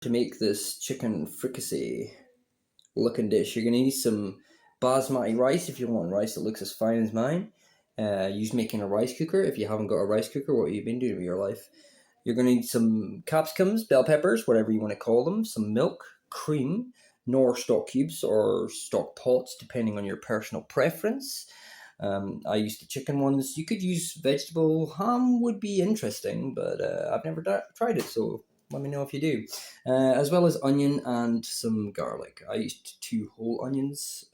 To make this chicken fricassee looking dish, you're going to need some basmati rice if you want rice that looks as fine as mine. Use making a rice cooker. If you haven't got a rice cooker, what have you been doing with your life? You're going to need some capsicums, bell peppers, whatever you want to call them, some milk, cream, knorr stock cubes or stock pots, depending on your personal preference. I use the chicken ones. You could use vegetable. Ham would be interesting, but I've never tried it, so let me know if you do. As well as onion and some garlic. I used 2 whole onions,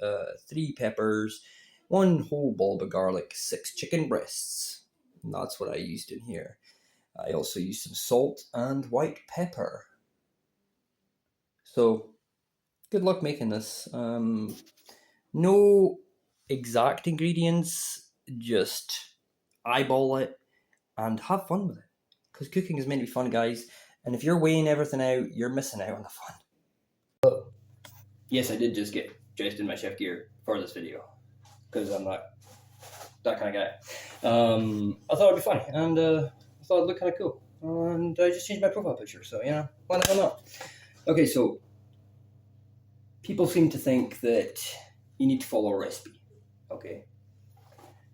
3 peppers, 1 whole bulb of garlic, 6 chicken breasts. And that's what I used in here. I also used some salt and white pepper. So, good luck making this. No exact ingredients, just eyeball it and have fun with it. Because cooking is meant to be fun, guys. And if you're weighing everything out, you're missing out on the fun. Yes, I did just get dressed in my chef gear for this video. Because I'm not that kind of guy. I thought it'd be funny. And I thought it'd look kind of cool. And I just changed my profile picture. So, why the hell not? Okay, so people seem to think that you need to follow a recipe. Okay.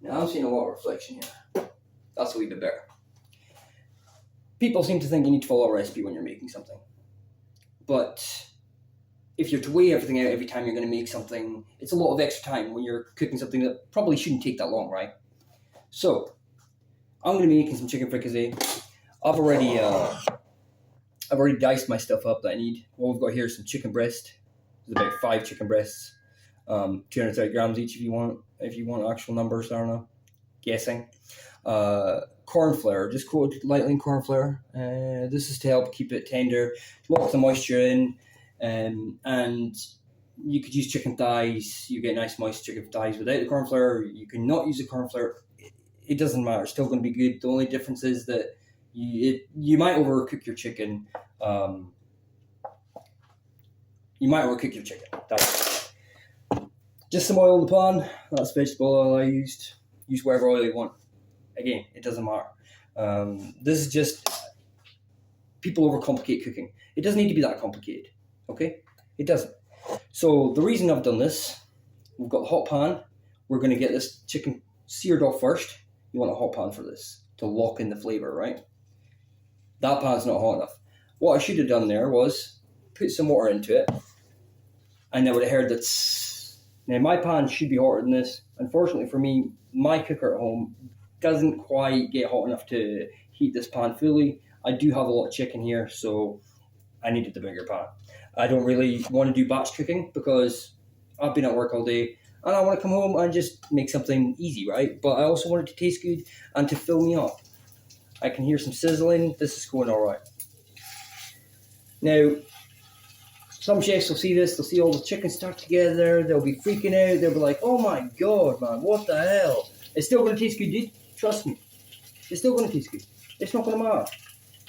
Now I'm seeing a lot of reflection here. That's a wee bit better. People seem to think you need to follow a recipe when you're making something. But if you're to weigh everything out every time you're going to make something, it's a lot of extra time when you're cooking something that probably shouldn't take that long, right? So, I'm going to be making some chicken fricassee. I've already diced my stuff up that I need. What we've got here is some chicken breast. There's about 5 chicken breasts. 230 grams each if you want actual numbers, I don't know. Guessing. Corn flour, just coated lightly in corn flour. This is to help keep it tender, lock the moisture in, and you could use chicken thighs. You get nice moist chicken thighs without the corn flour. You can not use the corn flour. It doesn't matter. It's still going to be good. The only difference is that you might overcook your chicken. That's just some oil in the pan. That's vegetable oil I used. Use whatever oil you want. Again, it doesn't matter. This is just, people overcomplicate cooking. It doesn't need to be that complicated, okay? It doesn't. So the reason I've done this, we've got a hot pan. We're going to get this chicken seared off first. You want a hot pan for this to lock in the flavor, right? That pan's not hot enough. What I should have done there was put some water into it, and I would have heard that. Now my pan should be hotter than this. Unfortunately for me, my cooker at home doesn't quite get hot enough to heat this pan fully. I do have a lot of chicken here, so I needed the bigger pan. I don't really want to do batch cooking because I've been at work all day and I want to come home and just make something easy, right? But I also want it to taste good and to fill me up. I can hear some sizzling. This is going all right. Now, some chefs will see this, they'll see all the chicken stuck together, they'll be freaking out, they'll be like, oh my god, man, what the hell? It's still going to taste good, dude. Trust me. It's still going to taste good. It's not going to matter.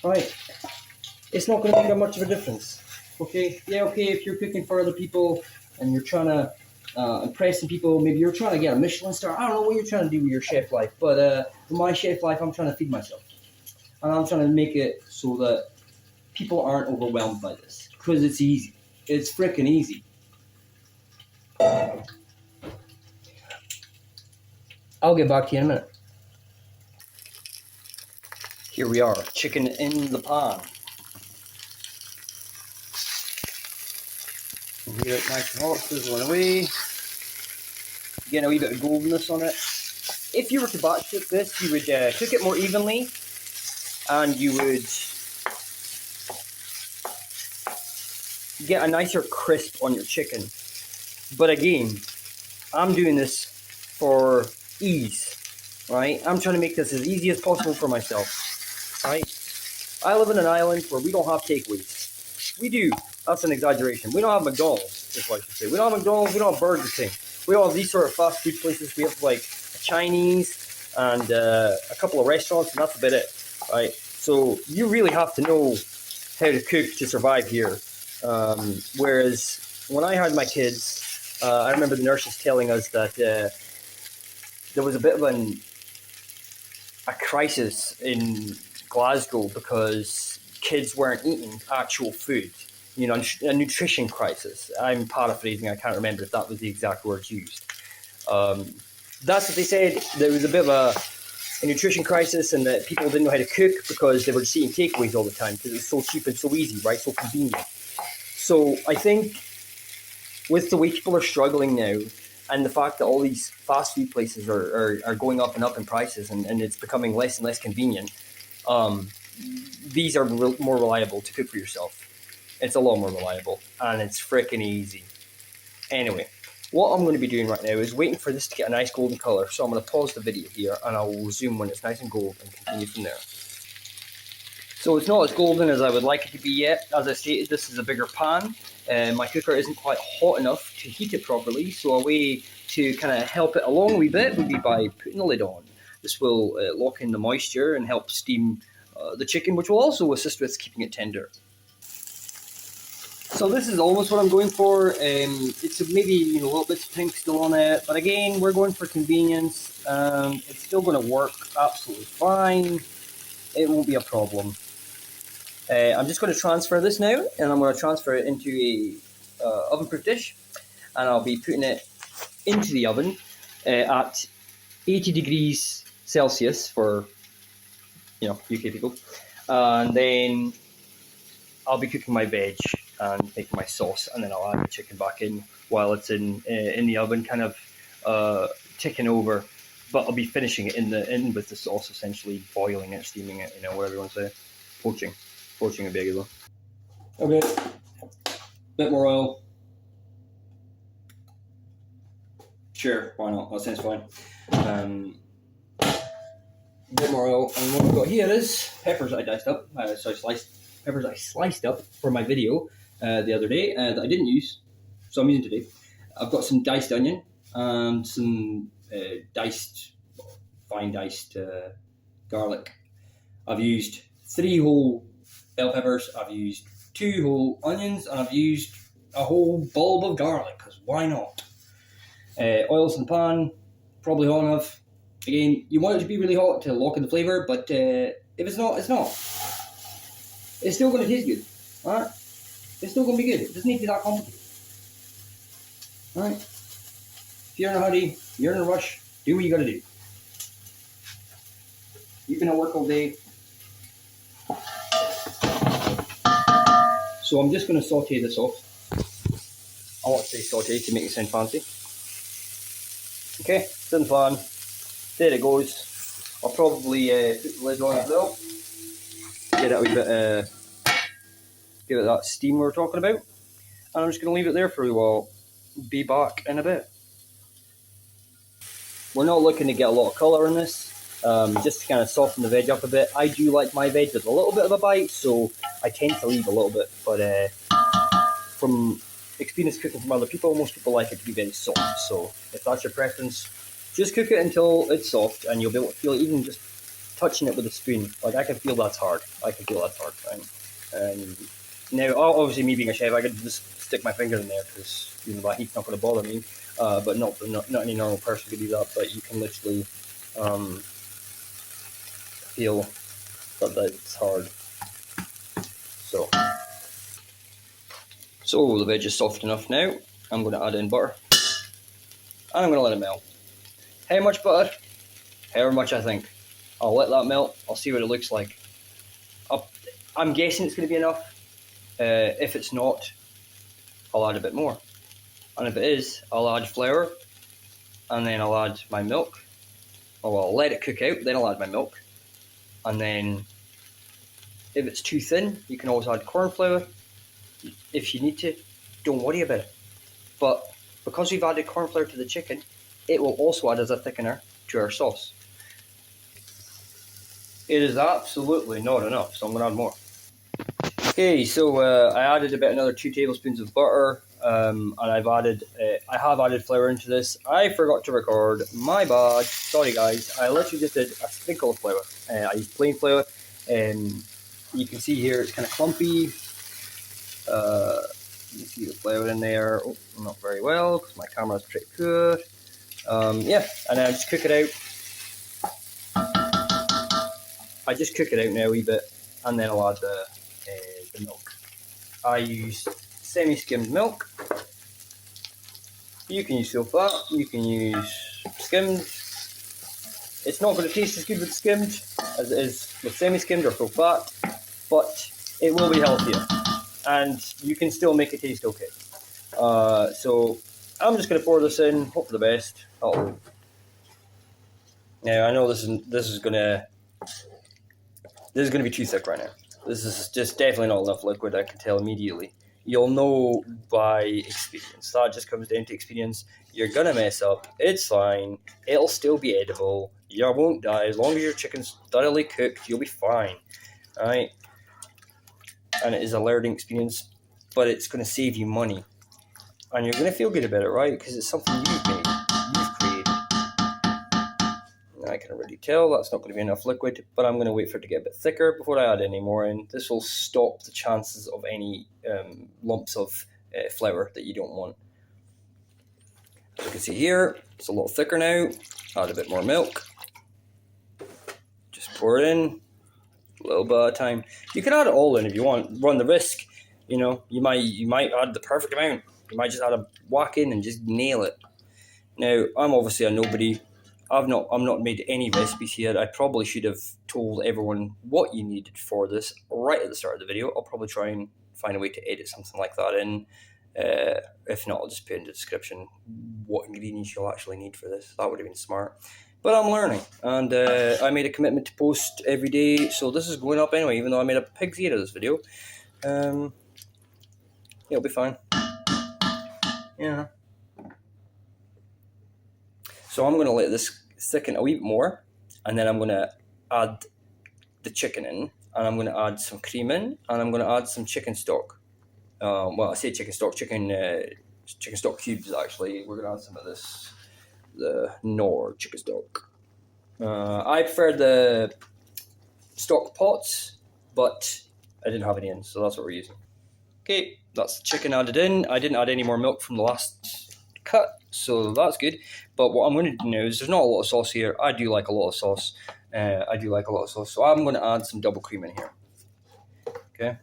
Alright? It's not going to make that much of a difference. Okay? Yeah, okay, if you're cooking for other people and you're trying to impress some people, maybe you're trying to get a Michelin star. I don't know what you're trying to do with your chef life, but for my chef life, I'm trying to feed myself. And I'm trying to make it so that people aren't overwhelmed by this. Because it's easy. It's freaking easy. I'll get back to you in a minute. Here we are, chicken in the pan. Hear it nice and hot, sizzling away. Getting a wee bit of goldenness on it. If you were to batch cook this, you would cook it more evenly, and you would get a nicer crisp on your chicken. But again, I'm doing this for ease, right? I'm trying to make this as easy as possible for myself, right? I live in an island where we don't have takeaways. We do. That's an exaggeration. We don't have McDonald's, is what I should say. We don't have McDonald's, we don't have Burger King. We don't have these sort of fast food places. We have like a Chinese and a couple of restaurants, and that's about it, right? So you really have to know how to cook to survive here. Whereas when I had my kids, I remember the nurses telling us that there was a bit of a crisis in Glasgow because kids weren't eating actual food. a nutrition crisis. I'm paraphrasing. I can't remember if that was the exact words used. That's what they said. There was a bit of a nutrition crisis, and that people didn't know how to cook because they were just eating takeaways all the time because it was so cheap and so easy, right? So convenient. So I think with the way people are struggling now, and the fact that all these fast food places are going up and up in prices, and it's becoming less and less convenient, these are more reliable to cook for yourself. It's a lot more reliable, and it's freaking easy. Anyway, what I'm going to be doing right now is waiting for this to get a nice golden color. So I'm going to pause the video here, and I will resume when it's nice and gold and continue from there. So it's not as golden as I would like it to be yet. As I stated, this is a bigger pan. My cooker isn't quite hot enough to heat it properly, so a way to kind of help it along a wee bit would be by putting the lid on. This will lock in the moisture and help steam the chicken, which will also assist with keeping it tender. So this is almost what I'm going for. It's maybe a little bit of pink still on it, but again, we're going for convenience. It's still going to work absolutely fine. It won't be a problem. I'm just going to transfer this now, and I'm going to transfer it into a oven-proof dish, and I'll be putting it into the oven at 80 degrees Celsius for UK people, and then I'll be cooking my veg and making my sauce, and then I'll add the chicken back in while it's in the oven, kind of ticking over. But I'll be finishing it in with the sauce, essentially boiling it, steaming it, whatever you want to say, poaching a bagel. Okay, bit more oil. Sure, why not? That sounds fine. Bit more oil, and what we've got here is peppers that I diced up. Peppers I sliced up for my video the other day that I didn't use, so I'm using today. I've got some diced onion and some fine diced garlic. I've used 3 whole bell peppers, I've used 2 whole onions, and I've used a whole bulb of garlic, because why not? Oil's in the pan, probably hot enough. Again, you want it to be really hot to lock in the flavour, but if it's not, it's not. It's still going to taste good, alright? It's still going to be good. It doesn't need to be that complicated. Alright? If you're in a hurry, you're in a rush, do what you got to do. You've been at work all day. So I'm just going to saute this off. I want to say saute to make it sound fancy. Okay, it's in the pan. There it goes. I'll probably put the lid on as well. Get it a wee bit, give it that steam we were talking about. And I'm just going to leave it there for a while. Be back in a bit. We're not looking to get a lot of colour in this. Just to kind of soften the veg up a bit. I do like my veg with a little bit of a bite, so I tend to leave a little bit. But from experience cooking from other people, most people like it to be very soft. So if that's your preference, just cook it until it's soft, and you'll be able to feel it even just touching it with a spoon. Like, I can feel that's hard. Now, obviously, me being a chef, I could just stick my finger in there because that heat's not going to bother me. But not any normal person could do that. But you can literally feel that it's hard. So the veg is soft enough now. I'm going to add in butter, and I'm going to let it melt. How much butter? However much I think. I'll let that melt. I'll see what it looks like. I'm guessing it's going to be enough. If it's not, I'll add a bit more. And if it is, I'll add flour, and then I'll add my milk. I'll let it cook out, then I'll add my milk. And then, if it's too thin, you can always add corn flour. If you need to, don't worry about it. But because we've added corn flour to the chicken, it will also add as a thickener to our sauce. It is absolutely not enough, so I'm going to add more. Okay, so I added about another 2 tablespoons of butter, and I have added flour into this. I forgot to record, my bad, sorry guys. I literally just did a sprinkle of flour. I used plain flour, you can see here it's kind of clumpy. You can see the flour in there. Oh, not very well because my camera's pretty poor. Yeah, and I just cook it out. I just cook it out now a wee bit, and then I'll add the milk. I use semi-skimmed milk. You can use full fat, you can use skimmed. It's not going to taste as good with skimmed as it is with semi-skimmed or full fat, but it will be healthier, and you can still make it taste okay. So I'm just going to pour this in, hope for the best. Now I know this is going to be too thick right now. This is just definitely not enough liquid. I can tell immediately. You'll know by experience. That just comes down to experience. You're going to mess up. It's fine. It'll still be edible. You won't die. As long as your chicken's thoroughly cooked, you'll be fine. Alright? And it is a learning experience, but it's going to save you money. And you're going to feel good about it, right? Because it's something you've made. You've created. I can already tell that's not going to be enough liquid, but I'm going to wait for it to get a bit thicker before I add any more in. This will stop the chances of any lumps of flour that you don't want. As you can see here, it's a little thicker now. Add a bit more milk. Just pour it in, a little bit at a time. You can add it all in if you want. Run the risk, you know. You might add the perfect amount. You might just add a whack in and just nail it. Now, I'm obviously a nobody. I'm not made any recipes here. I probably should have told everyone what you needed for this right at the start of the video. I'll probably try and find a way to edit something like that in. If not, I'll just put in the description what ingredients you'll actually need for this. That would have been smart. But I'm learning, and I made a commitment to post every day, so this is going up anyway, even though I made a pig's ear of this video. It'll be fine. Yeah. So I'm going to let this thicken a wee bit more, and then I'm going to add the chicken in, and I'm going to add some cream in, and I'm going to add some chicken stock. Well, I say chicken stock, chicken stock cubes actually. We're going to add some of this, the Knorr chicken stock. I prefer the stock pots, but I didn't have any in, so that's what we're using. Okay, that's the chicken added in. I didn't add any more milk from the last cut, so that's good. But what I'm going to do now is there's not a lot of sauce here. I do like a lot of sauce. So I'm going to add some double cream in here. Okay.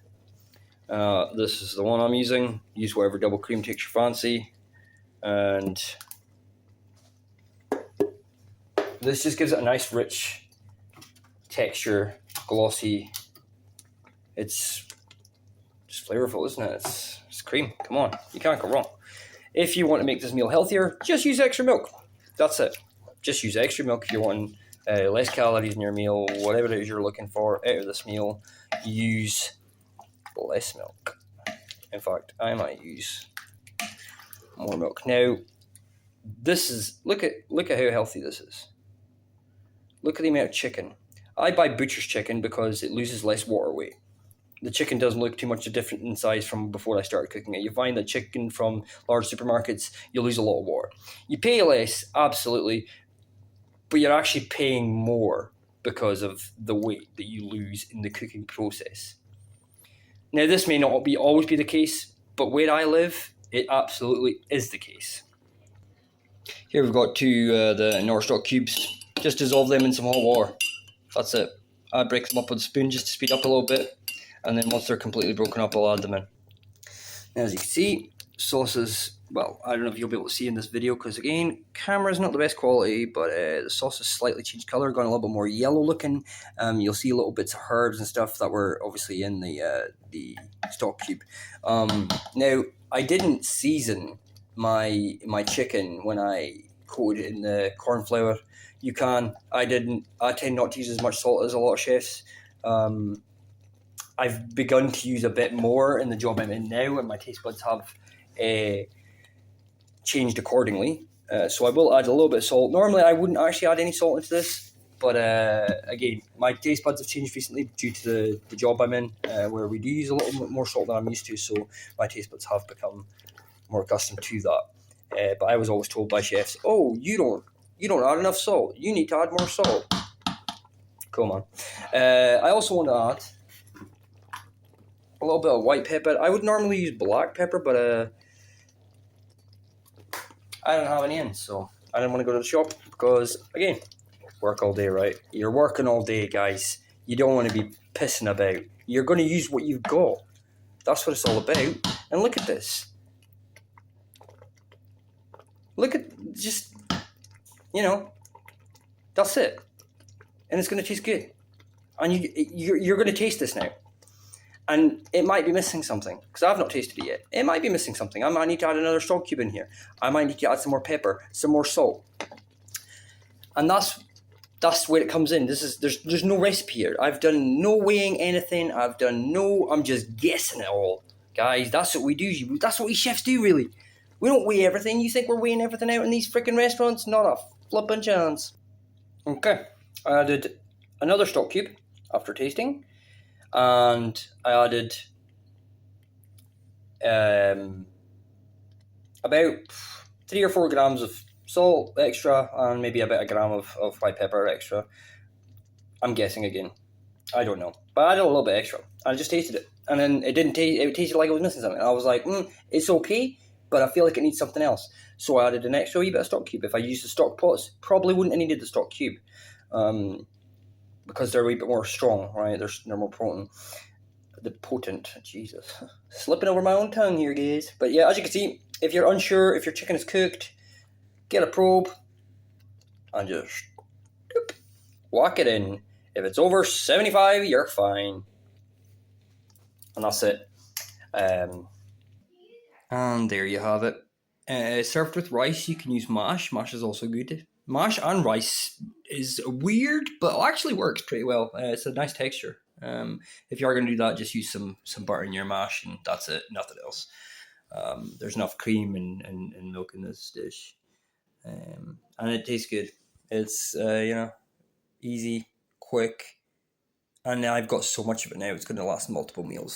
This is the one I'm using. Use whatever double cream takes your fancy. And this just gives it a nice rich texture, glossy. It's just flavorful, isn't it? It's cream. Come on, you can't go wrong. If you want to make this meal healthier, just use extra milk. That's it. Just use extra milk if you want less calories in your meal, whatever it is you're looking for out of this meal. Use less milk. In fact, I might use more milk. Now, this is look at how healthy this is. Look at the amount of chicken. I buy butcher's chicken because it loses less water weight. The chicken doesn't look too much different in size from before I started cooking it. You find that chicken from large supermarkets, you lose a lot of water. You pay less, absolutely, but you're actually paying more because of the weight that you lose in the cooking process. Now, this may not always be the case, but where I live, it absolutely is the case. Here we've got the Knorr stock cubes. Just dissolve them in some hot water. That's it. I break them up with a spoon just to speed up a little bit. And then once they're completely broken up, I'll add them in. Now, as you can see, sauces, well, I don't know if you'll be able to see in this video because, again, camera's not the best quality, but the sauce has slightly changed colour, gone a little bit more yellow looking. You'll see little bits of herbs and stuff that were obviously in the stock cube. Now, I didn't season my chicken when I coated it in the corn flour. You can. I didn't. I tend not to use as much salt as a lot of chefs. I've begun to use a bit more in the job I'm in now, and my taste buds have changed accordingly. So I will add a little bit of salt. Normally, I wouldn't actually add any salt into this, but again, my taste buds have changed recently due to the job I'm in, where we do use a little bit more salt than I'm used to. So my taste buds have become more accustomed to that. But I was always told by chefs, "Oh, you don't add enough salt. You need to add more salt." Come on. I also want to add a little bit of white pepper. I would normally use black pepper, but I don't have any in, so I didn't want to go to the shop because, again, work all day, right? You're working all day, guys. You don't want to be pissing about. You're going to use what you've got. That's what it's all about. And look at this. Look at, just, that's it. And it's going to taste good. And you're going to taste this now. And it might be missing something, because I've not tasted it yet. It might be missing something. I might need to add another stock cube in here. I might need to add some more pepper, some more salt. And that's where it comes in. There's no recipe here. I've done no weighing anything. I'm just guessing it all. Guys, that's what we do. That's what we chefs do, really. We don't weigh everything. You think we're weighing everything out in these freaking restaurants? Not a flippin' chance. Okay, I added another stock cube after tasting. And I added about 3 or 4 grams of salt extra and maybe about a gram of white pepper extra. I'm guessing again. I don't know. But I added a little bit extra. I just tasted it. And then it didn't taste, it tasted like it was missing something. I was like, it's okay, but I feel like it needs something else. So I added an extra wee bit of stock cube. If I used the stock pots, probably wouldn't have needed the stock cube. Because they're a wee bit more strong, right? They're more potent. Jesus. Slipping over my own tongue here, guys. But yeah, as you can see, if you're unsure if your chicken is cooked, get a probe and just whack it in. If it's over 75, you're fine. And that's it. And there you have it. Served with rice, you can use mash. Mash is also good. Mash and rice is weird, but actually works pretty well. It's a nice texture. If you are going to do that, just use some butter in your mash, and that's it. Nothing else. There's enough cream and milk in this dish, and it tastes good. It's easy, quick, and I've got so much of it now. It's going to last multiple meals.